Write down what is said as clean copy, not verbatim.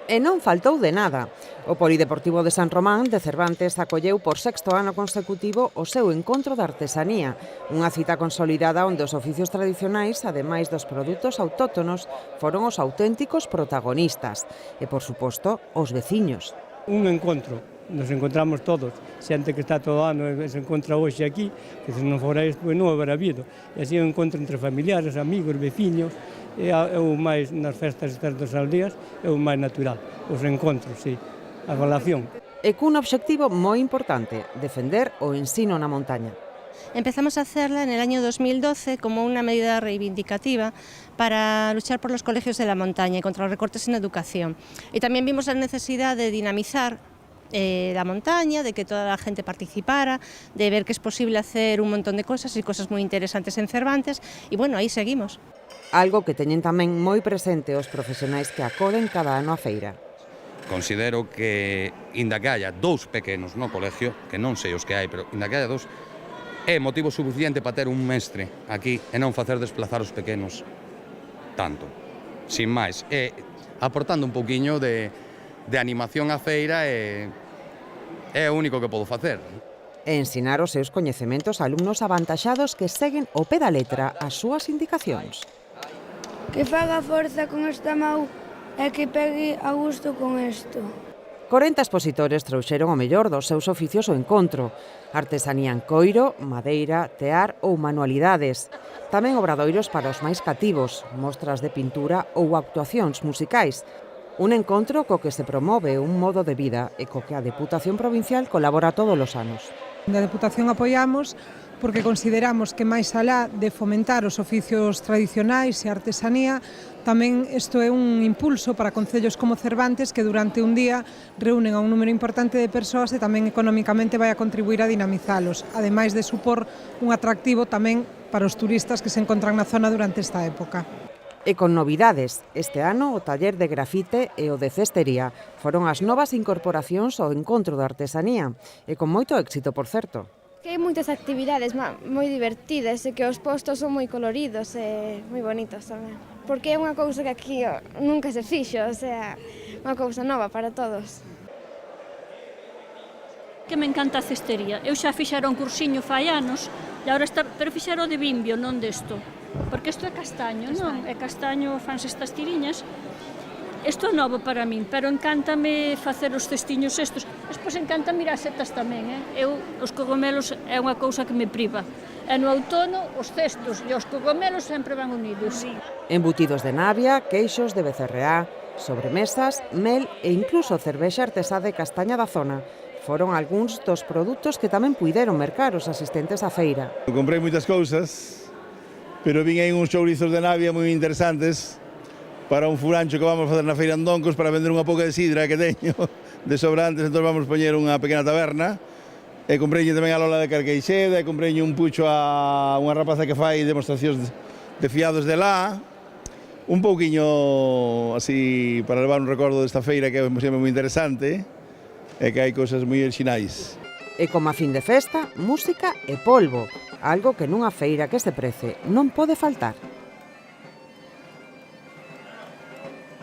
E non faltou de nada. O Polideportivo de San Román de Cervantes acolleu por 6º ano consecutivo o seu encontro de artesanía, unha cita consolidada onde os oficios tradicionais, ademais dos produtos autóctonos, foron os auténticos protagonistas e, por suposto, os veciños. Un encontro, nos encontramos todos, xente que está todo ano e se encontra hoxe aquí, que se non fora isto, non haberá habido. E así un encontro entre familiares, amigos, veciños, é o máis nas festas estas das aldeas, é o máis natural, os encontros, sí, a relación. E cun obxectivo moi importante, defender o ensino na montaña. Empezamos a hacerla en el año 2012 como una medida reivindicativa para luchar por los colegios de la montaña y contra los recortes en educación. Y también vimos la necesidad de dinamizar la montaña, de que toda la gente participara, de ver que es posible hacer un montón de cosas y cosas muy interesantes en Cervantes, y bueno, aí seguimos. Algo que teñen tamén moi presente os profesionais que acoden cada ano a feira. Considero que, inda que haya dous pequenos no colegio, que non sei os que hai, pero inda que haya dous, é motivo suficiente para ter un mestre aquí e non facer desplazar os pequenos tanto. Sin máis, aportando un poquinho de animación á feira é o único que podo facer. E ensinar os seus coñecementos a alumnos avantaxados que seguen ao pé da letra as súas indicacións. Que faga forza con esta mau e que pegue a gusto con isto. 40 expositores trouxeron o mellor dos seus oficios ao encontro. Artesanía en coiro, madeira, tear ou manualidades. Tamén obradoiros para os máis cativos, mostras de pintura ou actuacións musicais. Un encontro co que se promove un modo de vida e co que a Deputación Provincial colabora todos os anos. Da Deputación apoiamos porque consideramos que máis alá de fomentar os oficios tradicionais e a artesanía, tamén isto é un impulso para concellos como Cervantes que durante un día reúnen a un número importante de persoas e tamén economicamente vai a contribuir a dinamizalos, ademais de supor un atractivo tamén para os turistas que se encontran na zona durante esta época. E con novidades, este ano o taller de grafite e o de cestería foron as novas incorporacións ao encontro de artesanía e con moito éxito, por certo. Que hai moitas actividades moi divertidas e que os postos son moi coloridos e moi bonitos tamén. Porque é unha cousa que aquí nunca se fixo, o sea, unha cousa nova para todos. Que me encanta a cestería. Eu xa fixera un cursiño fai anos, e agora pero fixera o de bimbio, non desto. Porque isto é castaño, non? É castaño, fanse estas tiriñas. Isto é novo para min, pero encántame facer os cestiños estos. Despois encántame ir ás setas tamén, Eu, os cogomelos é unha cousa que me priva. E no outono, os cestos e os cogomelos sempre van unidos. Embutidos de navia, queixos de becerreá, sobremesas, mel e incluso cervexa artesá de castaña da zona. Foron algúns dos produtos que tamén puideron mercar os asistentes á feira. Comprei moitas cousas, pero vin aí uns chourizos de navia moi interesantes para un furancho que vamos a facer na feira en Doncos para vender unha pouca de sidra que teño de sobrantes, entón vamos poñer unha pequena taberna. E comprei tamén a Lola de Carqueixeda, e comprei un pucho a unha rapaza que fai demostracións de fiados de lá. Un pouquiño así para levar un recordo desta feira que é sempre moi interesante e que hai cousas moi orixinais. E como a fin de festa, música e polvo, algo que nunha feira que se prece non pode faltar.